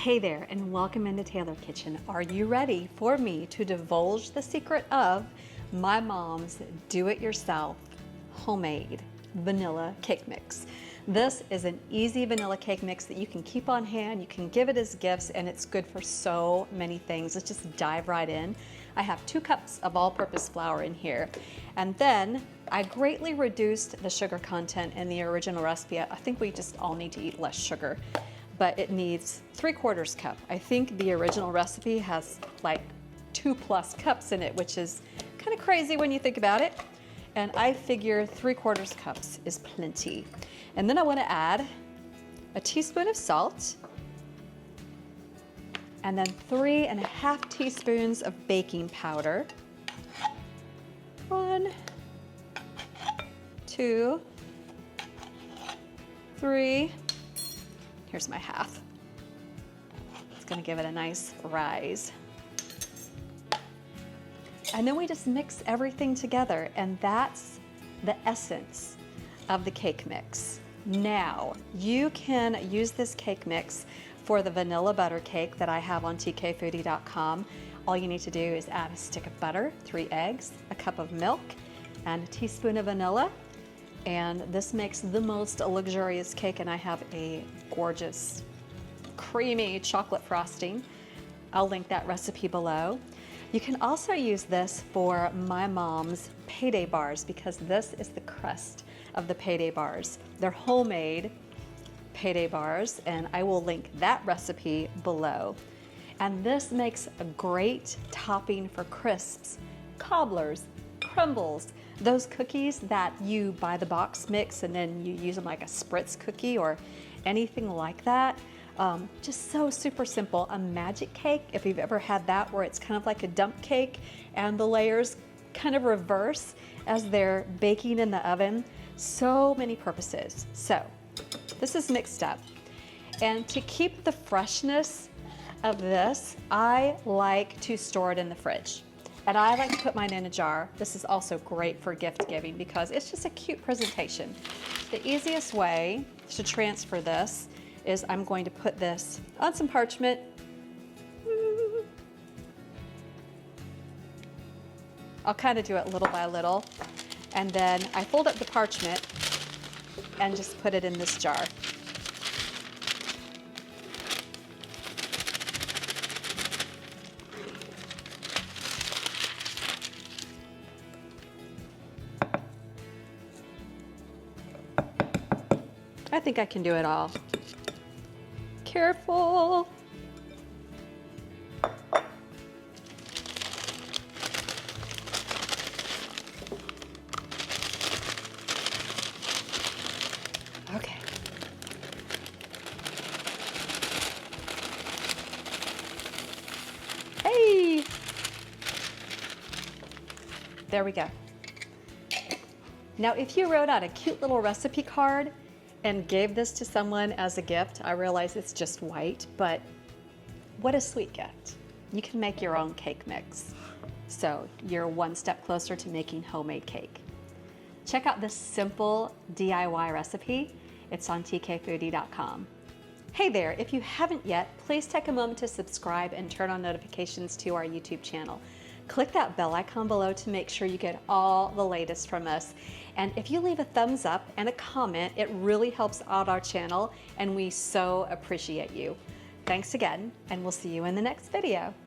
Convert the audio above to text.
Hey there, and welcome into Taylor Kitchen. Are you ready for me to divulge the secret of my mom's do-it-yourself homemade vanilla cake mix? This is an easy vanilla cake mix that you can keep on hand. You can give it as gifts, and it's good for so many things. Let's just dive right in. I have 2 cups of all-purpose flour in here, and then I greatly reduced the sugar content in the original recipe. I think we just all need to eat less sugar, but it needs 3/4 cup. I think the original recipe has like 2+ cups in it, which is kind of crazy when you think about it. And I figure 3/4 cups is plenty. And then I want to add a teaspoon of salt, and then 3½ teaspoons of baking powder. 1, 2, 3. Here's my half. It's gonna give it a nice rise. And then we just mix everything together, and that's the essence of the cake mix. Now, you can use this cake mix for the vanilla butter cake that I have on tkfoodie.com. All you need to do is add a stick of butter, 3 eggs, a cup of milk, and a teaspoon of vanilla. And this makes the most luxurious cake, and I have a gorgeous creamy chocolate frosting. I'll link that recipe below. You can also use this for my mom's payday bars, because this is the crust of the payday bars. They're homemade payday bars, and I will link that recipe below. And this makes a great topping for crisps, cobblers, crumbles, those cookies that you buy the box mix and then you use them like a spritz cookie or anything like that. Just so super simple. A magic cake, if you've ever had that, where it's kind of like a dump cake and the layers kind of reverse as they're baking in the oven. So many purposes. So this is mixed up. And to keep the freshness of this, I like to store it in the fridge. And I like to put mine in a jar. This is also great for gift giving because it's just a cute presentation. The easiest way to transfer this is I'm going to put this on some parchment. I'll kind of do it little by little. And then I fold up the parchment and just put it in this jar. I think I can do it all. Careful. Okay. Hey! There we go. Now, if you wrote out a cute little recipe card and gave this to someone as a gift, I realize it's just white, but what a sweet gift. You can make your own cake mix. So you're one step closer to making homemade cake. Check out this simple DIY recipe. It's on tkfoodie.com. Hey there, if you haven't yet, please take a moment to subscribe and turn on notifications to our YouTube channel. Click that bell icon below to make sure you get all the latest from us. And if you leave a thumbs up and a comment, it really helps out our channel, and we so appreciate you. Thanks again, and we'll see you in the next video.